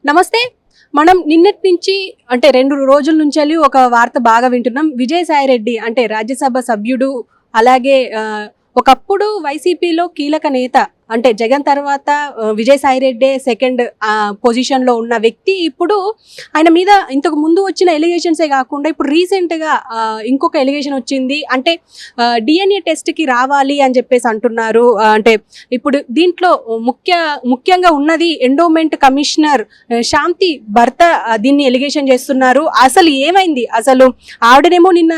నమస్తే. మనం నిన్నటి నుంచి అంటే 2 రోజుల నుంచి ఒక వార్త బాగా వింటున్నాం. విజయసాయి రెడ్డి అంటే రాజ్యసభ సభ్యుడు, అలాగే ఒకప్పుడు వైసీపీలో కీలక నేత, అంటే జగన్ తర్వాత విజయసాయి రెడ్డి సెకండ్ పొజిషన్లో ఉన్న వ్యక్తి. ఇప్పుడు ఆయన మీద ఇంతకు ముందు వచ్చిన ఎలిగేషన్సే కాకుండా ఇప్పుడు రీసెంట్గా ఇంకొక ఎలిగేషన్ వచ్చింది. అంటే డిఎన్ఏ టెస్ట్కి రావాలి అని చెప్పేసి అంటున్నారు. అంటే ఇప్పుడు దీంట్లో ముఖ్యంగా ఉన్నది ఎండోమెంట్ కమిషనర్ శాంతి భర్త దీన్ని ఎలిగేషన్ చేస్తున్నారు. అసలు ఏమైంది? అసలు ఆవిడనేమో నిన్న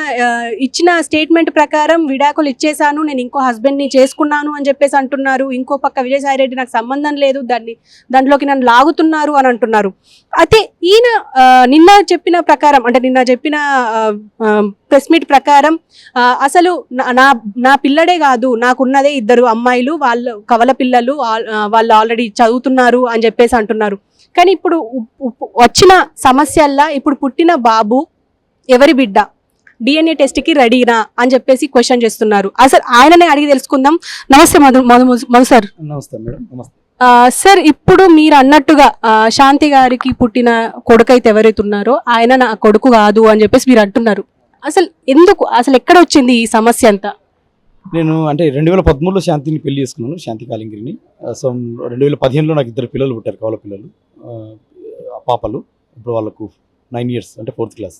ఇచ్చిన స్టేట్మెంట్ ప్రకారం విడాకులు ఇచ్చేసాను, నేను ఇంకో హస్బెండ్ని చేసుకున్నాను అని చెప్పేసి అంటున్నారు. ఇంకో పక్క విజయసాయి రెడ్డి నాకు సంబంధం లేదు, దాంట్లోకి నన్ను లాగుతున్నారు అని అంటున్నారు. అయితే ఈయన నిన్న చెప్పిన ప్రెస్ మీట్ ప్రకారం అసలు నా పిల్లడే కాదు, నాకున్నదే 2 అమ్మాయిలు, వాళ్ళు కవల పిల్లలు, వాళ్ళు ఆల్రెడీ చదువుతున్నారు అని చెప్పేసి అంటున్నారు. కానీ ఇప్పుడు వచ్చిన సమస్యల్లా ఇప్పుడు పుట్టిన బాబు ఎవరి బిడ్డ, డిఎన్ఏ టెస్ట్కి రెడీనా అని చెప్పేసి క్వశ్చన్ చేస్తున్నారు. అసలు ఆయననే అడిగి తెలుసుకుందాం. నమస్తే మధు సార్. నమస్తే మేడం. నమస్తే సార్. ఇప్పుడు మీరు అన్నట్టుగా శాంతి గారికి పుట్టిన కొడుకు అయితే ఎవరైతే ఉన్నారో ఆయన నా కొడుకు కాదు అని చెప్పేసి మీరు అంటున్నారు. అసలు ఎందుకు, అసలు ఎక్కడ వచ్చింది ఈ సమస్య అంతా? నేను అంటే 2013లో శాంతిని పెళ్లి చేసుకున్నాను, శాంతి కాలింగిరిని. సో 2015లో నాకు 2 పిల్లలు పుట్టారు, కవల పిల్లలు, పాపలు. ఇప్పుడు వాళ్ళకు 9 years, అంటే 4th class.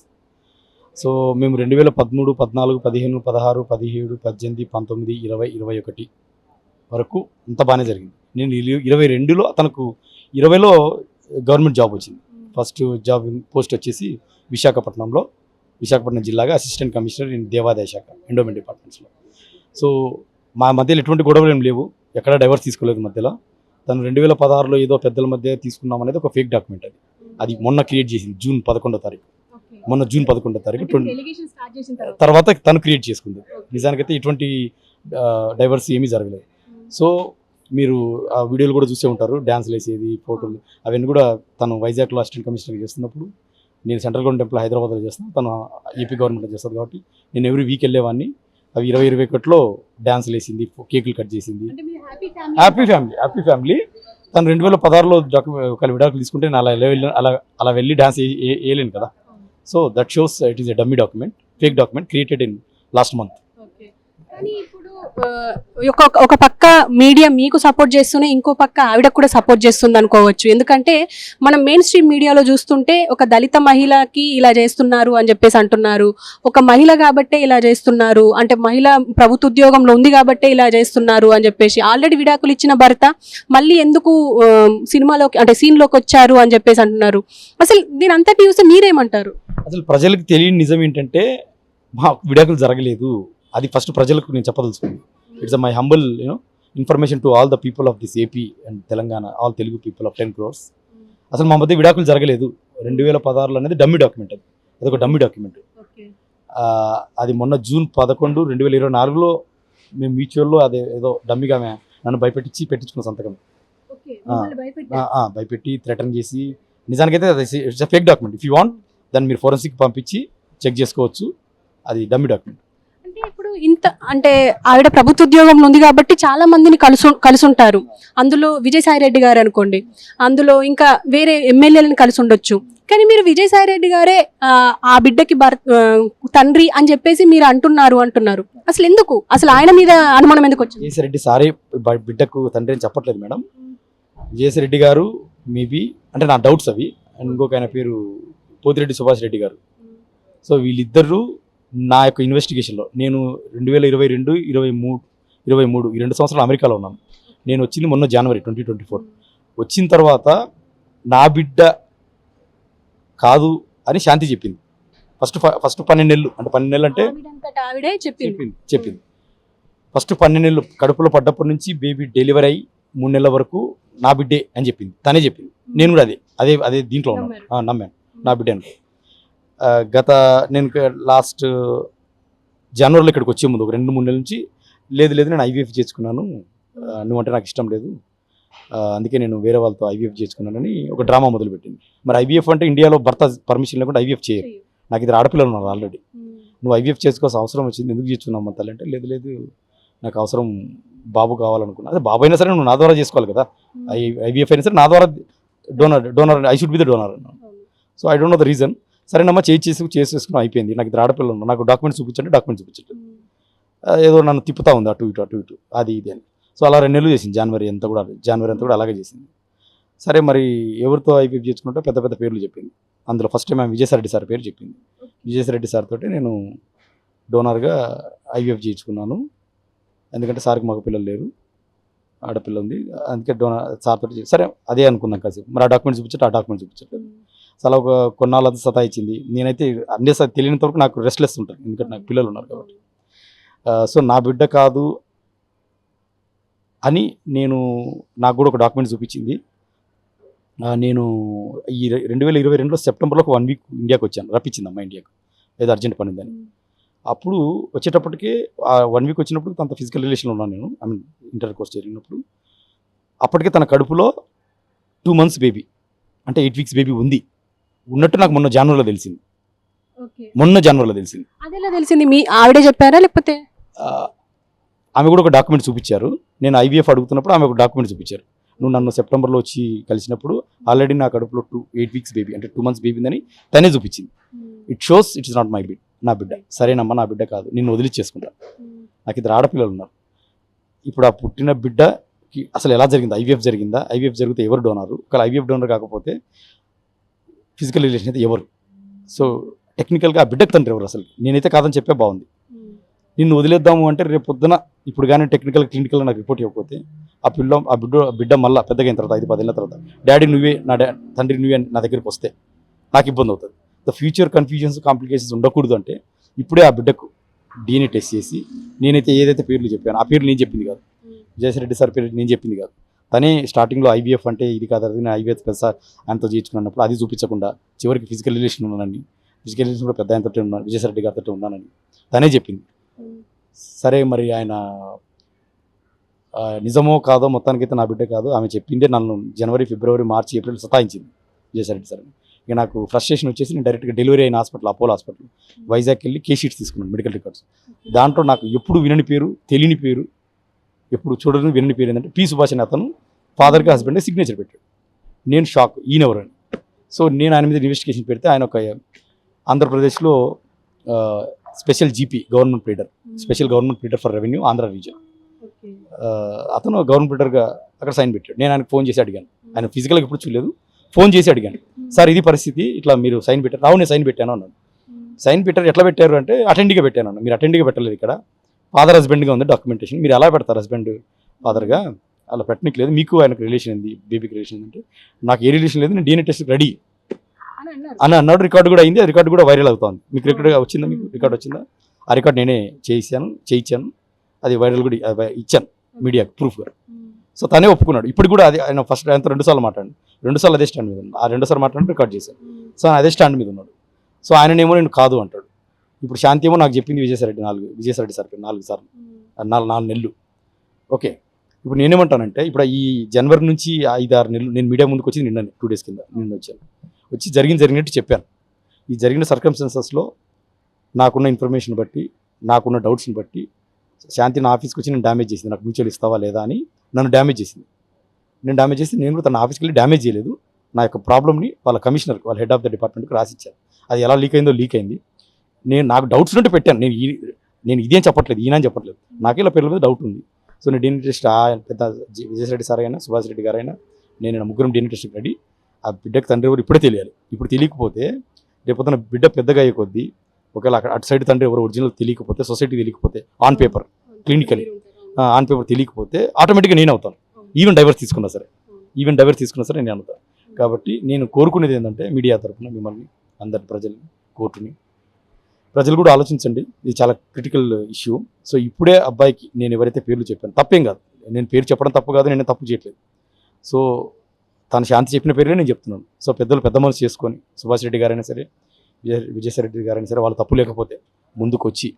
సో మేము 2013, 14, 15, 16, 17, 18, 19, 20, 21 వరకు అంత బాగానే జరిగింది. నేను 22లో తనకు 20లో గవర్నమెంట్ జాబ్ వచ్చింది. ఫస్ట్ జాబ్ పోస్ట్ వచ్చేసి విశాఖపట్నం జిల్లాగా అసిస్టెంట్ కమిషనర్ ఇన్ దేవాదాయ శాఖ, ఎండోమెంట్ డిపార్ట్మెంట్స్లో. సో మా మధ్యలో ఎటువంటి గొడవలు ఏం లేవు, ఎక్కడ డైవర్స్ తీసుకోలేదు మధ్యలో. తను 2016లో ఏదో పెద్దల మధ్య తీసుకున్నాం అనేది ఒక ఫేక్ డాక్యుమెంట్. అది మొన్న క్రియేట్ చేసింది, జూన్ 11వ తారీఖు తర్వాత తను క్రియేట్ చేసుకుంది. నిజానికైతే ఇటువంటి డైవర్స్ ఏమీ జరగలేదు. సో మీరు ఆ వీడియోలు కూడా చూసే ఉంటారు, డ్యాన్స్లు వేసేది, ఫోటోలు, అవన్నీ కూడా తను వైజాగ్లో అసిస్టెంట్ కమిషనర్ చేస్తున్నప్పుడు, నేను సెంట్రల్ గవర్నమెంట్ ఎంప్లాయ్ హైదరాబాద్లో చేస్తాను, తను ఏపీ గవర్నమెంట్లో చేస్తుంది. కాబట్టి నేను ఎవ్రీ వీక్ వెళ్ళేవాడిని. అవి 2021లో డ్యాన్స్లు వేసింది, కేకులు కట్ చేసింది. Happy family. తను 2016లో ఒక విడాకులు తీసుకుంటే నేను అలా వెళ్ళి డ్యాన్స్ వేయలేను కదా. So that shows it is a dummy document, fake document created in last month. కానీ ఇప్పుడు ఒక పక్క మీడియా మీకు సపోర్ట్ చేస్తూనే ఇంకో పక్క ఆవిడకు కూడా సపోర్ట్ చేస్తుంది అనుకోవచ్చు. ఎందుకంటే మనం మెయిన్ స్ట్రీమ్ మీడియాలో చూస్తుంటే ఒక దళిత మహిళకి ఇలా చేస్తున్నారు అని చెప్పేసి అంటున్నారు, ఒక మహిళ కాబట్టే ఇలా చేస్తున్నారు, అంటే మహిళ ప్రభుత్వ ఉద్యోగంలో ఉంది కాబట్టే ఇలా చేస్తున్నారు అని చెప్పేసి, ఆల్రెడీ విడాకులు ఇచ్చిన భర్త మళ్ళీ ఎందుకు సినిమాలోకి అంటే సీన్లోకి వచ్చారు అని చెప్పేసి అంటున్నారు. అసలు దీని అంతటి చూస్తే మీరేమంటారు? అసలు ప్రజలకు తెలియని నిజం ఏంటంటే మా విడాకులు జరగలేదు. అది ఫస్ట్ ప్రజలకు నేను చెప్పదలుచుకుంది. It's my humble information to all the people of this AP and Telangana, all Telugu people of 10 crores. అసలు మా మధ్య విడాకులు జరగలేదు. 2016లో అనేది డమ్మీ డాక్యుమెంట్. అది ఒక డమ్మీ డాక్యుమెంట్. అది మొన్న జూన్ 11, 2024లో మేము మ్యూచువల్లో అదే ఏదో డమ్మీగా నన్ను పెట్టించుకున్న సంతకం. భయపెట్టి థ్రెటన్ చేసి, నిజానికైతే అది it's fake document. If you want దాన్ని మీరు ఫోరెన్సిక్ పంపించి చెక్ చేసుకోవచ్చు. అది డమ్మీ డాక్యుమెంట్. అంటే ఇప్పుడు అంటే ఆవిడ ప్రభుత్వ ఉద్యోగంలో ఉంది కాబట్టి చాలా మందిని కలుసుంటారు. అందులో విజయసాయి రెడ్డి గారు అనుకోండి, అందులో ఇంకా వేరే ఎమ్మెల్యేలను కలిసి ఉండొచ్చు. కానీ మీరు విజయసాయి రెడ్డి గారే ఆ బిడ్డకి తండ్రి అని చెప్పేసి మీరు అంటున్నారు. అసలు ఎందుకు, అసలు ఆయన మీద అనుమానం ఎందుకు వచ్చింది? విజయసాయి రెడ్డి సారీ బిడ్డకు తండ్రి అని చెప్పట్లేదు మేడం. విజయసాయి రెడ్డి గారు మేబీ, అంటే నా డౌట్స్ అవి. అండ్ ఇంకొక ఆయన పేరు పోతిరెడ్డి సుభాష్ రెడ్డి గారు. సో వీళ్ళిద్దరూ నా యొక్క ఇన్వెస్టిగేషన్లో, నేను 2022, 23 ఈ 2 సంవత్సరాలు అమెరికాలో ఉన్నాను. నేను వచ్చింది మొన్న జనవరి 2024. వచ్చిన తర్వాత నా బిడ్డ కాదు అని శాంతి చెప్పింది. ఫస్ట్ 12 నెలలు, అంటే 12 నెలలు అంటే చెప్పింది. ఫస్ట్ 12 నెలలు కడుపులో పడ్డప్పటి నుంచి బేబీ డెలివరీ అయ్యి 3 నెలల వరకు నా బిడ్డే అని చెప్పింది, తనే చెప్పింది. నేను కూడా అదే దీంట్లో ఉన్నాను, నమ్మాను నా బిడ్డ అని. నేను లాస్ట్ జనవరిలో ఇక్కడికి వచ్చే ముందు ఒక 2-3 నెలల నుంచి లేదు నేను ఐవీఎఫ్ చేసుకున్నాను, నువ్వంటే నాకు ఇష్టం లేదు, అందుకే నేను వేరే వాళ్ళతో ఐవీఎఫ్ చేసుకున్నానని ఒక డ్రామా మొదలుపెట్టింది. మరి ఐవీఎఫ్ అంటే ఇండియాలో భర్త పర్మిషన్ లేకుండా ఐవీఎఫ్ చేయరు. నాకు 2 ఆడపిల్లలు ఉన్నారు ఆల్రెడీ. నువ్వు ఐవీఎఫ్ చేసుకోవాల్సిన అవసరం వచ్చింది, ఎందుకు చేసుకున్నావు తల్లి అంటే, లేదు నాకు అవసరం, బాబు కావాలనుకున్నా. అదే బాబు అయినా సరే నువ్వు నా ద్వారా చేసుకోవాలి కదా, ఐవీఎఫ్ అయినా సరే నా ద్వారా donor I should be the donor అన్నాను. So I don't know the reason. సరేనమ్మా చేసేసుకుని అయిపోయింది. నాకు ఇద్దరు ఆడపిల్లలు ఉన్నారు, నాకు డాక్యుమెంట్స్ చూపించండి, డాక్యుమెంట్స్ చూపించండి. ఏదో నన్ను తిప్పుతా ఉంది అటు ఇటు అది ఇది అని. సో అలా 2 నెలలు చేసింది. జనవరి అంతా కూడా అలాగే చేసింది. సరే మరి ఎవరితో ఐవీఎఫ్ చేసుకుంటే పెద్ద పెద్ద పేర్లు చెప్పింది. అందులో ఫస్ట్ టైం ఆమె విజయసాయిరెడ్డి సార్ పేరు చెప్పింది. విజయసాయిరెడ్డి సార్ తోటి నేను డోనర్గా ఐవీఎఫ్ చేయించుకున్నాను. ఎందుకంటే సార్కి మగ పిల్లలు లేరు, ఆడపిల్ల ఉంది, అందుకే డోనర్ సార్ తోటి సరే అదే అనుకున్నాం కాసేపు. మరి ఆ డాక్యుమెంట్స్ చూపించట్లేదు. చాలా ఒక కొన్నాళ్ళు అది సతాయించింది. నేనైతే అన్నీ తెలియనంత వరకు నాకు రెస్ట్లెస్ ఉంటాను, ఎందుకంటే నాకు పిల్లలు ఉన్నారు కాబట్టి. సో నా బిడ్డ కాదు అని నాకు కూడా ఒక డాక్యుమెంట్ చూపించింది. నేను ఈ 2022లో సెప్టెంబర్లో ఒక 1 వీక్ ఇండియాకి వచ్చాను. రప్పించింది అమ్మ ఇండియాకు, ఏదో అర్జెంట్ పని ఉందని. అప్పుడు వచ్చేటప్పటికే 1 వీక్ వచ్చినప్పుడు తనతో ఫిజికల్ రిలేషన్లో ఉన్నాను నేను. ఐ మీన్ ఇంటర్ కోర్స్ జరిగినప్పుడు అప్పటికే తన కడుపులో 2 months బేబీ, అంటే 8 weeks బేబీ ఉన్నట్టు నాకు మొన్న జనవరిలో తెలిసింది. అదేలా తెలిసింది? మీ ఆవిడే చెప్పారా లేకపోతే? ఆమె కూడా ఒక డాక్యుమెంట్ చూపించారు. నేను ఐవీఎఫ్ అడుగుతున్నప్పుడు ఆమె ఒక డాక్యుమెంట్ చూపించారు. నువ్వు నన్ను సెప్టెంబర్లో వచ్చి కలిసినప్పుడు ఆల్రెడీ నా కడుపులో 8 weeks బేబీ, అంటే 2 months బేబీ ఉందని తనే చూపించింది. It shows it is not my bid, నా బిడ్డ. సరేనమ్మా, నా బిడ్డ కాదు, నిన్ను వదిలిచ్చేసుకుంటా. నాకు 2 ఆడపిల్లలు ఉన్నారు. ఇప్పుడు ఆ పుట్టిన బిడ్డకి అసలు ఎలా జరిగింది? ఐవీఎఫ్ జరిగిందా? ఐవీఎఫ్ జరిగితే ఎవరు డోనరు? ఒకవేళ ఐవీఎఫ్ డోనర్ కాకపోతే ఫిజికల్ రిలేషన్ అయితే ఎవరు? సో టెక్నికల్గా ఆ బిడ్డకు తండ్రి ఎవరు? అసలు నేనైతే కాదని చెప్పే బాగుంది. నిన్ను వదిలేద్దాము అంటే రేపు పొద్దున ఇప్పుడు కానీ క్లినికల్ నాకు రిపోర్ట్ ఇవ్వకపోతే ఆ బిడ్డ మళ్ళీ పెద్దగా అయిన తర్వాత 5-10 ఏళ్ళ తర్వాత డాడీ నువ్వే, తండ్రి నువ్వే నా దగ్గరికి వస్తే నాకు ఇబ్బంది అవుతుంది. ద ఫ్యూచర్ కన్ఫ్యూజన్స్, కాంప్లికేషన్స్ ఉండకూడదు అంటే ఇప్పుడే ఆ బిడ్డకు DNA టెస్ట్ చేసి, నేనైతే ఏదైతే పేర్లు చెప్పాను ఆ పేర్లు నేను చెప్పింది కాదు, విజయసాయిరెడ్డి సార్ పేరు నేను చెప్పింది కాదు. తనే స్టార్టింగ్లో ఐవీఎఫ్ అంటే ఇది కాదు, అది ఐవీఎఫ్ పెద్ద సార్ ఆయనతో చేయించుకున్నప్పుడు అది చూపించకుండా చివరికి ఫిజికల్ రిలేషన్ ఉన్నానని, ఫిజికల్ రిలేషన్ కూడా పెద్ద ఆయనతో ఉన్నాను, విజయసాయిరెడ్డి గారితో ఉన్నానని తనే చెప్పింది. సరే మరి ఆయన నిజమో కాదో మొత్తానికైతే నా బిడ్డ కాదు, ఆమె చెప్పిందే నన్ను జనవరి, ఫిబ్రవరి, మార్చి, ఏప్రిల్ సతాయించింది విజయసాయిరెడ్డి సార్. ఇక నాకు ఫ్రస్ట్రేషన్ వచ్చేసి నేను డైరెక్ట్గా డెలివరీ అయిన హాస్పిటల్, అపోలో హాస్పిటల్ వైజాగ్కి వెళ్ళి కేస్ షీట్స్ తీసుకున్నాను, మెడికల్ రికార్డ్స్. దాంట్లో నాకు ఎప్పుడు వినని పేరు, తెలియని పేరు, ఎప్పుడు చూడని వినని పేరు ఏంటంటే పి సుభాష్ అని అతను ఫాదర్కి హస్బెండ్ సిగ్నేచర్ పెట్టాడు. నేను షాక్, ఈయనెవరని. సో నేను ఆయన మీద ఇన్వెస్టిగేషన్ పెడితే ఆయన ఒక ఆంధ్రప్రదేశ్లో special GP, special government pleader for revenue Andhra reason. అతను గవర్నమెంట్ ప్లీడర్గా అక్కడ సైన్ పెట్టాడు. నేను ఆయనకు ఫోన్ చేసి అడిగాను, ఆయన ఫిజికల్గా ఎప్పుడు చూడలేదు, ఫోన్ చేసి అడిగాను, సార్ ఇది పరిస్థితి, ఇట్లా మీరు సైన్ పెట్టారు. రావు నేను సైన్ పెట్టాను అన్నాడు. సైన్ పెట్టారు, ఎట్లా పెట్టారు అంటే అటెండీగా పెట్టాను అన్నాడు. మీరు అటెండీగా పెట్టలేదు, ఇక్కడ ఫాదర్ హస్బెండ్గా ఉంది డాక్యుమెంటేషన్, మీరు ఎలా పెడతారు హస్బెండ్ ఫాదర్గా? అలా పెట్టడానికి లేదు, మీకు ఆయనకు రిలేషన్ ఉంది, బేబీకి రిలేషన్ అంటే నాకు ఏ రిలేషన్ లేదు, నేను DNA టెస్ట్ రెడీ అని అన్నాడు. రికార్డు కూడా అయింది, ఆ రికార్డు కూడా వైరల్ అవుతుంది. మీకు రికార్డు వచ్చిందా? మీకు రికార్డు వచ్చిందా? ఆ రికార్డు నేనే చేయించాను, అది వైరల్ కూడా ఇచ్చాను మీడియాకు ప్రూఫ్గా. సో తనే ఒప్పుకున్నాడు. ఇప్పుడు కూడా అది ఆయన ఫస్ట్ ఆయనతో 2 సార్లు మాట్లాడు, 2 సార్లు అదే స్టాండ్ మీద ఉన్నాడు. ఆ 2 సార్లు మాట్లాడి రికార్డ్ చేశాను. సో ఆయన అదే స్టాండ్ మీద ఉన్నాడు. సో ఆయననేమో నేను కాదు అంటాడు. ఇప్పుడు శాంతి ఏమో నాకు చెప్పింది విజయసాయిరెడ్డి సార్ 4 సార్లు, 4 నెలలు. ఓకే, ఇప్పుడు నేనేమంటానంటే ఇప్పుడు ఈ జనవరి నుంచి 5-6 నెలలు నేను మీడియా ముందుకు వచ్చి నిన్న 2 days కింద వచ్చాను. వచ్చి జరిగినట్టు చెప్పాను. ఈ జరిగిన సర్కమ్స్టాన్సెస్లో నాకున్న ఇన్ఫర్మేషన్ బట్టి, నాకున్న డౌట్స్ని బట్టి శాంతి నా ఆఫీస్కి వచ్చి నేను డ్యామేజ్ చేసింది, నాకు మ్యూచువల్ ఇస్తావా లేదా అని నన్ను డ్యామేజ్ చేసింది. నేను కూడా తన ఆఫీస్కి వెళ్ళి డ్యామేజ్ చేయలేదు. నా యొక్క ప్రాబ్లమ్ని వాళ్ళ కమిషనర్కి, వాళ్ళ హెడ్ ఆఫ్ ద డిపార్ట్మెంట్కి రాసిచ్చాను. అది ఎలా లీక్ అయింది. నాకు డౌట్స్ ఉంటే పెట్టాను. నేను ఇదేం చెప్పట్లేదు, ఈయన చెప్పట్లేదు, నాకు ఇలా పేర్ల మీద డౌట్ ఉంది. సో నేను DNA టెస్ట్ పెద్ద విజయసాయిరెడ్డి సార్ అయినా, సుభాష్ రెడ్డి గారైనా, నేను ముగ్గురం DNA టెస్ట్కి రెడీ. ఆ బిడ్డకు తండ్రి ఎవరు ఇప్పుడే తెలియాలి. ఇప్పుడు తెలియకపోతే రేపొద్దున బిడ్డ పెద్దగా అయ్యే కొద్దీ ఒకవేళ అటు సైడ్ తండ్రి ఎవరు ఒరిజినల్ తెలియకపోతే, సొసైటీ తెలియకపోతే, on paper clinically on paper తెలియకపోతే ఆటోమేటిక్గా నేను అవుతాను. ఈవెన్ డైవర్స్ తీసుకున్నా సరే నేను అవుతాను. కాబట్టి నేను కోరుకునేది ఏంటంటే మీడియా తరఫున మిమ్మల్ని, అందరి ప్రజల్ని, కోర్టుని, ప్రజలు కూడా ఆలోచించండి. ఇది చాలా క్రిటికల్ ఇష్యూ. సో ఇప్పుడే అబ్బాయికి నేను ఎవరైతే పేర్లు చెప్పాను, తప్పేం కాదు, నేను పేరు చెప్పడం తప్పు కాదు, నేను తప్పు చేయట్లేదు. సో తను శాంతి చెప్పిన పేరునే నేను చెప్తున్నాను. సో పెద్ద మనసు చేసుకొని సుభాష్ రెడ్డి గారైనా సరే, విజయసాయిరెడ్డి గారైనా సరే, వాళ్ళ తప్పు లేకపోతే ముందుకు వచ్చి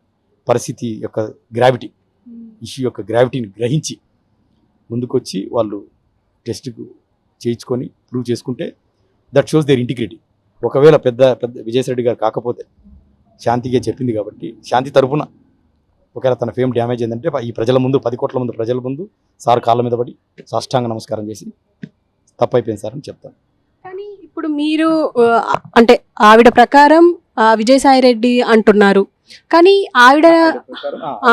పరిస్థితి యొక్క గ్రావిటీ, ఇష్యూ యొక్క గ్రావిటీని గ్రహించి ముందుకు వచ్చి వాళ్ళు టెస్ట్కు చేయించుకొని ప్రూవ్ చేసుకుంటే దట్ షోస్ దేర్ ఇంటిగ్రిటీ. ఒకవేళ పెద్ద విజయసాయిరెడ్డి గారు కాకపోతే శాంతిగా చెప్పింది కాబట్టి శాంతి తరఫున ఒకవేళ తన ఫేమ్ డ్యామేజ్ అయిందంటే ఈ ప్రజల ముందు, 10 కోట్ల మంది ప్రజల ముందు సార్ కాళ్ళ మీద పడి సాష్టాంగ నమస్కారం చేసి తప్పైపోయింది సార్ అని చెప్తాను. కానీ ఇప్పుడు మీరు అంటే ఆవిడ ప్రకారం విజయసాయి రెడ్డి అంటున్నారు, కానీ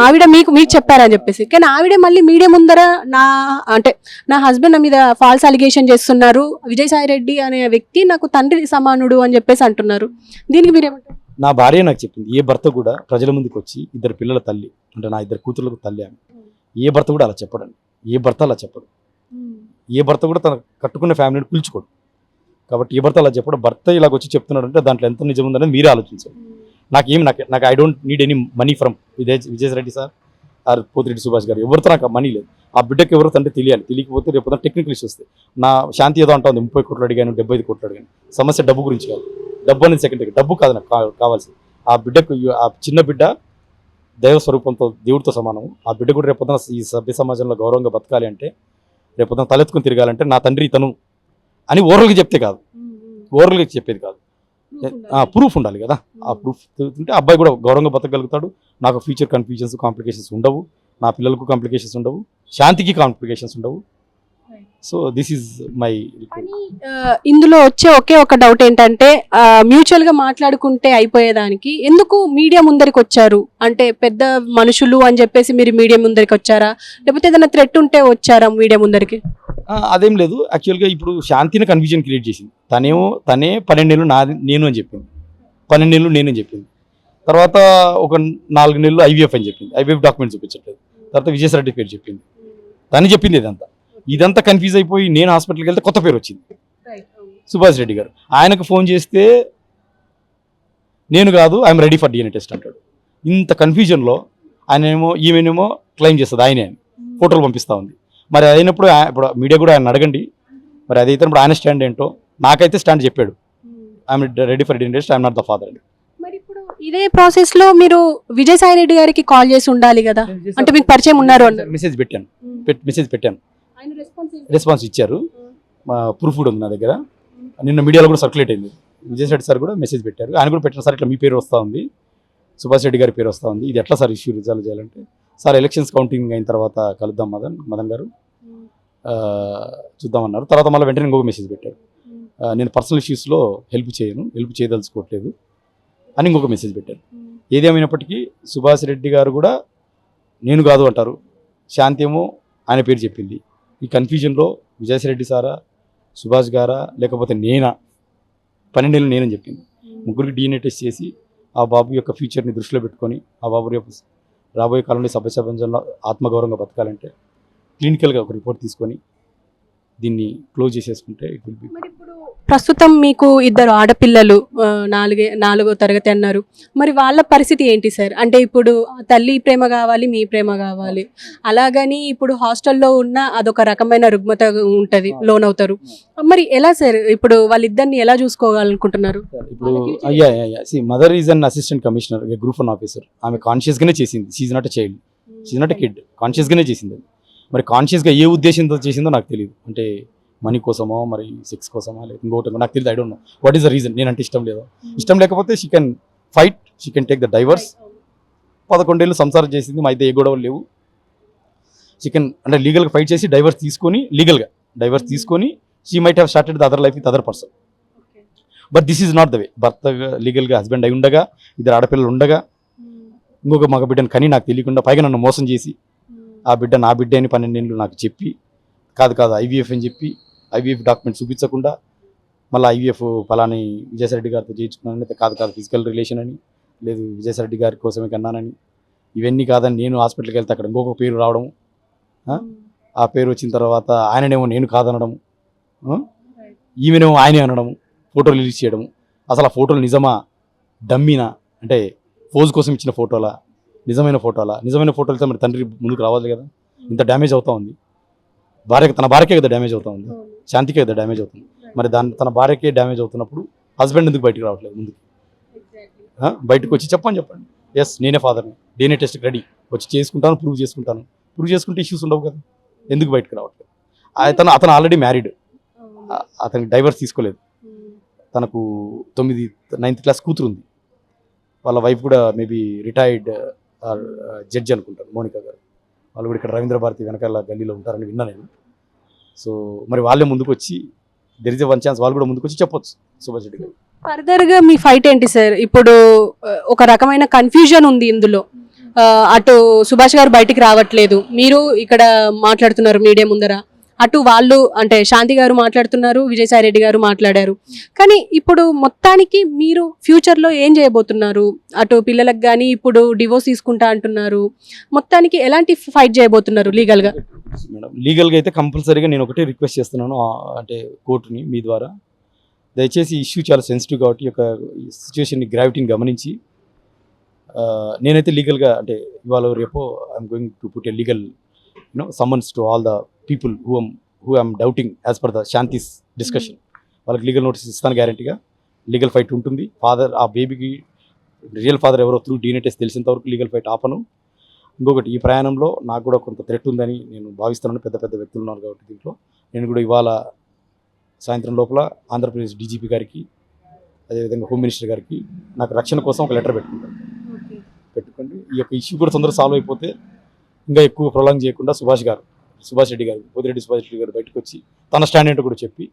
ఆవిడ మీకు మీకు చెప్పారని చెప్పేసి, కానీ ఆవిడే మళ్ళీ మీడియా ముందర నా హస్బెండ్ నా మీద ఫాల్స్ అలిగేషన్ చేస్తున్నారు, విజయసాయి రెడ్డి అనే వ్యక్తి నాకు తండ్రి సమానుడు అని చెప్పేసి అంటున్నారు. దీనికి మీరేమంటారు? నా భార్య నాకు చెప్పింది, ఏ భర్త కూడా ప్రజల ముందుకు వచ్చి ఇద్దరు పిల్లల తల్లి అంటే నా ఇద్దరు కూతుర్లకు తల్లి ఆమె, ఏ భర్త కూడా అలా చెప్పడండి. ఏ భర్త అలా చెప్పడు. ఏ భర్త కూడా తన కట్టుకున్న ఫ్యామిలీని పిలుచుకోడు. కాబట్టి ఏ భర్త అలా చెప్పడం, భర్త ఇలాగ వచ్చి చెప్తున్నాడు అంటే దాంట్లో ఎంత నిజం ఉందనేది మీరే ఆలోచించాలి. నాకు I don't need any money from Vijayasai sir or Pothireddy Subhash garu, ఎవరితో నాకు మనీ లేదు. ఆ బిడ్డకి ఎవరు తండ్రి తెలియాలి. తెలియకపోతే రేపు టెక్నికల్ ఇష్యూస్ వస్తాయి. నా శాంతి ఏదో అంటుంది 30 కోట్లు అడిగాను, 75 కోట్లు అడిగాను. సమస్య డబ్బు గురించి కాదు. డబ్బు అనేది సెకండరీ, డబ్బు కాదు నాకు కావాల్సింది. ఆ బిడ్డకు, ఆ చిన్న బిడ్డ దైవ స్వరూపంతో దేవుడితో సమానం. ఆ బిడ్డ కూడా రేపొద్దున ఈ సభ్య సమాజంలో గౌరవంగా బతకాలి అంటే, రేపొద్దున తలెత్తుకుని తిరగాలంటే నా తండ్రి ఇతను అని ఓరల్గా చెప్తే కాదు, ఓరల్గా చెప్పేది కాదు, ప్రూఫ్ ఉండాలి కదా. ఆ ప్రూఫ్ ఉంటే అబ్బాయి కూడా గౌరవంగా బతకగలుగుతాడు. నాకు ఫ్యూచర్ కన్ఫ్యూజన్స్ కాంప్లికేషన్స్ ఉండవు, నా పిల్లలకు కాంప్లికేషన్స్ ఉండవు, శాంతికి కాంప్లికేషన్స్ ఉండవు. So this is my. ఇందులో వచ్చే ఒకే ఒక డౌట్ ఏంటంటే, మ్యూచువల్ గా మాట్లాడుకుంటే అయిపోయేదానికి ఎందుకు మీడియా ముందరికి వచ్చారు? అంటే పెద్ద మనుషులు అని చెప్పేసి మీరు మీడియా ముందరికి వచ్చారా, లేకపోతే ఏదైనా థ్రెట్ ఉంటే వచ్చారా మీడియా ముందరికి? అదేం లేదు. యాక్చువల్గా ఇప్పుడు శాంతిని కన్ఫ్యూజన్ క్రియేట్ చేసింది. తనే 12 నెలలు నేను అని చెప్పింది, 12 నెలలు నేనని చెప్పింది. తర్వాత ఒక 4 నెలలు ఐవీఎఫ్ అని చెప్పింది. ఐవీఎఫ్ డాక్యుమెంట్ చూపించట్లేదు. తర్వాత విజయసాయి రెడ్డి పేరు చెప్పింది. తను చెప్పింది ఇదంతా కన్ఫ్యూజ్ అయిపోయి నేను హాస్పిటల్కి వెళ్తే కొత్త పేరు వచ్చింది, సుభాష్ రెడ్డి గారు. ఆయనకు ఫోన్ చేస్తే నేను కాదు, I'm ready for DNA test అంటాడు. ఇంత కన్ఫ్యూజన్లో ఈమెనేమో క్లెయిమ్ చేస్తుంది ఆయనే, ఫోటోలు పంపిస్తూ ఉంది. మరి అయినప్పుడు ఇప్పుడు మీడియా కూడా ఆయన అడగండి, మరి అదైతే ఇప్పుడు ఆయన స్టాండ్ ఏంటో. నాకైతే స్టాండ్ చెప్పాడు, I'm ready for DNA test, I'm not the father అని. మరి ఇప్పుడు ఇదే ప్రాసెస్ లో మీరు విజయసాయి రెడ్డి గారికి కాల్ చేసి ఉండాలి కదా, అంటే మీకు పరిచయం ఉన్నారు అన్నారు. మెసేజ్ పెట్టాను, రెస్పాన్స్ ఇచ్చారు. ప్రూఫ్ కూడా ఉంది నా దగ్గర. నిన్న మీడియాలో కూడా సర్క్యులేట్ అయింది. విజయసాయి రెడ్డి సార్ కూడా మెసేజ్ పెట్టారు. ఆయన కూడా పెట్టిన సార్ ఇట్లా మీ పేరు వస్తూ ఉంది, సుభాష్ రెడ్డి గారి పేరు వస్తూ ఉంది, ఇది ఎట్లా సార్ ఇష్యూ రిజాల్వ్ చేయాలంటే, సార్ ఎలక్షన్స్ కౌంటింగ్ అయిన తర్వాత కలుద్దాం మదన్ గారు చూద్దామన్నారు. తర్వాత మళ్ళీ వెంటనే ఇంకొక మెసేజ్ పెట్టారు, నేను పర్సనల్ ఇష్యూస్లో హెల్ప్ చేయదలుచుకోవట్లేదు అని ఇంకొక మెసేజ్ పెట్టారు. ఏదేమైనప్పటికీ సుభాష్ రెడ్డి గారు కూడా నేను కాదు అంటారు, శాంతి ఏమో ఆయన పేరు చెప్పింది. ఈ కన్ఫ్యూజన్లో విజయసాయి రెడ్డి సారా, సుభాష్ గారా, లేకపోతే నేనా, 12 నెలలు నేనని చెప్పింది. ముగ్గురికి డిఎన్ఏ టెస్ట్ చేసి ఆ బాబు యొక్క ఫ్యూచర్ని దృష్టిలో పెట్టుకొని ఆ బాబు రేపు రాబోయే కాలంలో సభ్య సమాజంలో ఆత్మగౌరవంగా బతకాలంటే క్లినికల్గా ఒక రిపోర్ట్ తీసుకొని దీన్ని క్లోజ్ చేసేసుకుంటే ఇట్ విల్ బి. ప్రస్తుతం మీకు 2 ఆడపిల్లలు, 4వ తరగతి అన్నారు, మరి వాళ్ళ పరిస్థితి ఏంటి సార్? అంటే ఇప్పుడు తల్లి ప్రేమ కావాలి, మీ ప్రేమ కావాలి, అలాగని ఇప్పుడు హాస్టల్లో ఉన్న అదొక రకమైన రుగ్మత ఉంటుంది, లోన్ అవుతారు. మరి ఎలా సార్ ఇప్పుడు వాళ్ళిద్దరిని ఎలా చూసుకోవాలనుకుంటున్నారు? ఇప్పుడు mother is an assistant commissioner, group 1 officer. ఆమె కాన్షియస్గానే చేసింది. She's not a child, she's not a kid, కాన్షియస్గానే చేసింది. మరి కాన్షియస్గా ఏ ఉద్దేశంతో చేసిందో నాకు తెలియదు. అంటే మనీ కోసమో, మరి సెక్స్ కోసమో, లేదా ఇంకోటి నాకు తెలియదు. I don't know what is the reason. నేనంటే ఇష్టం లేదు. ఇష్టం లేకపోతే she can fight, she can take the divorce. 11 ఏళ్ళు సంసారం చేసింది, మా అయితే ఏ గొడవలు లేవు. షీ కెన్ అంటే లీగల్గా ఫైట్ చేసి డైవర్స్ తీసుకొని she might have started the other life with other person. But this is not the way. భర్తగా లీగల్గా హస్బెండ్ అయి ఉండగా, 2 ఆడపిల్లలు ఉండగా, ఇంకొక మగ బిడ్డను కని నాకు తెలియకుండా, పైగా నన్ను మోసం చేసి ఆ బిడ్డ నా బిడ్డ అని 12 ఏళ్ళు నాకు చెప్పి, కాదు ఐవీఎఫ్ అని చెప్పి ఐవీఎఫ్ డాక్యుమెంట్ చూపించకుండా మళ్ళీ ఐవీఎఫ్ ఫలాని విజయసాయి రెడ్డి గారితో చేయించుకున్నానని, కాదు ఫిజికల్ రిలేషన్ అని, లేదు విజయసాయి రెడ్డి గారి కోసమే కన్నానని, ఇవన్నీ కాదని నేను హాస్పిటల్కి వెళ్తే అక్కడ ఇంకొక పేరు రావడం, ఆ పేరు వచ్చిన తర్వాత ఆయననేమో నేను కాదనడం, ఈమెనేమో ఆయనే అనడం, ఫోటోలు రిలీజ్ చేయడం. అసలు ఆ ఫోటోలు నిజమా డమ్మీనా, అంటే పోజ్ కోసం ఇచ్చిన ఫోటోలా, నిజమైన ఫోటోలతో మరి తండ్రి ముందుకు రావాలి కదా. ఇంత డ్యామేజ్ అవుతా ఉంది. తన భార్యకే కదా డ్యామేజ్ అవుతా ఉంది, శాంతికే కదా డ్యామేజ్ అవుతుంది. మరి తన భార్యకే డ్యామేజ్ అవుతున్నప్పుడు హస్బెండ్ ఎందుకు బయటికి రావట్లేదు? ముందుకు బయటకు వచ్చి చెప్పండి, ఎస్ నేనే ఫాదర్ని, డిఎన్ఏ టెస్ట్కి రెడీ, వచ్చి చేసుకుంటాను, ప్రూవ్ చేసుకుంటే ఇష్యూస్ ఉండవు కదా. ఎందుకు బయటకు రావట్లేదు? అతను ఆల్రెడీ మ్యారీడ్, అతనికి డైవర్స్ తీసుకోలేదు. తనకు 9th క్లాస్ కూతురు ఉంది. వాళ్ళ వైఫ్ కూడా మేబీ రిటైర్డ్ జడ్జి అనుకుంటారు, మోనికా గారు. వాళ్ళు కూడా ఇక్కడ రవీంద్ర భారతి వెనకాల గల్లీలో ఉంటారని విన్నా నేను. సో మరి వాళ్ళే ముందుకు వచ్చి there is a one chance వాళ్ళు కూడా ముందుకు వచ్చి చెప్పొచ్చు సుభాష్ రెడ్డి గారు. ఫర్దర్ గా మీ ఫైట్ ఏంటి సార్? ఇప్పుడు ఒక రకమైన కన్ఫ్యూజన్ ఉంది ఇందులో. అటు సుభాష్ గారు బయటికి రావట్లేదు, మీరు ఇక్కడ మాట్లాడుతున్నారు మీడియా ముందర, అటు వాళ్ళు అంటే శాంతి గారు మాట్లాడుతున్నారు, విజయసాయి రెడ్డి గారు మాట్లాడారు. కానీ ఇప్పుడు మొత్తానికి మీరు ఫ్యూచర్ లో ఏం చేయబోతున్నారు? అటు పిల్లలకు కానీ ఇప్పుడు డివోర్స్ తీసుకుంటా అంటున్నారు, మొత్తానికి ఎలాంటి ఫైట్ చేయబోతున్నారు లీగల్ గా? మేడం లీగల్గా అయితే కంపల్సరీగా నేను ఒకటే రిక్వెస్ట్ చేస్తున్నాను, అంటే కోర్టుని మీ ద్వారా దయచేసి ఈ ఇష్యూ చాలా సెన్సిటివ్ కాబట్టి ఈ యొక్క సిచ్యువేషన్ని గ్రావిటీని గమనించి నేనైతే లీగల్గా అంటే ఇవాళ రేపో I'm going to put a legal summons to all the people who I'm doubting as per the Shanti's discussion. వాళ్ళకి లీగల్ నోటీస్ ఇస్తాను గ్యారంటీగా. లీగల్ ఫైట్ ఉంటుంది. ఫాదర్ ఆ బేబీకి రియల్ ఫాదర్ ఎవరో త్రూ డీఎన్ఏ టెస్ట్ తెలిసేంత వరకు లీగల్ ఫైట్ ఆపను. ఇంకొకటి, ఈ ప్రయాణంలో నాకు కూడా కొంత థ్రెట్ ఉందని నేను భావిస్తున్నాను. పెద్ద పెద్ద వ్యక్తులు ఉన్నారు కాబట్టి దీంట్లో నేను కూడా ఇవాళ సాయంత్రం లోపల ఆంధ్రప్రదేశ్ డీజీపీ గారికి, అదేవిధంగా హోమ్ మినిస్టర్ గారికి నాకు రక్షణ కోసం ఒక లెటర్ పెట్టుకోండి. ఈ యొక్క ఇష్యూ కూడా తొందరగా సాల్వ్ అయిపోతే ఇంకా ఎక్కువ ప్రొలాంగ్ చేయకుండా సుభాష్ రెడ్డి గారు, పోతిరెడ్డి సుభాష్ రెడ్డి గారు బయటకు వచ్చి తన స్టాండ్ ఏంటో కూడా చెప్పి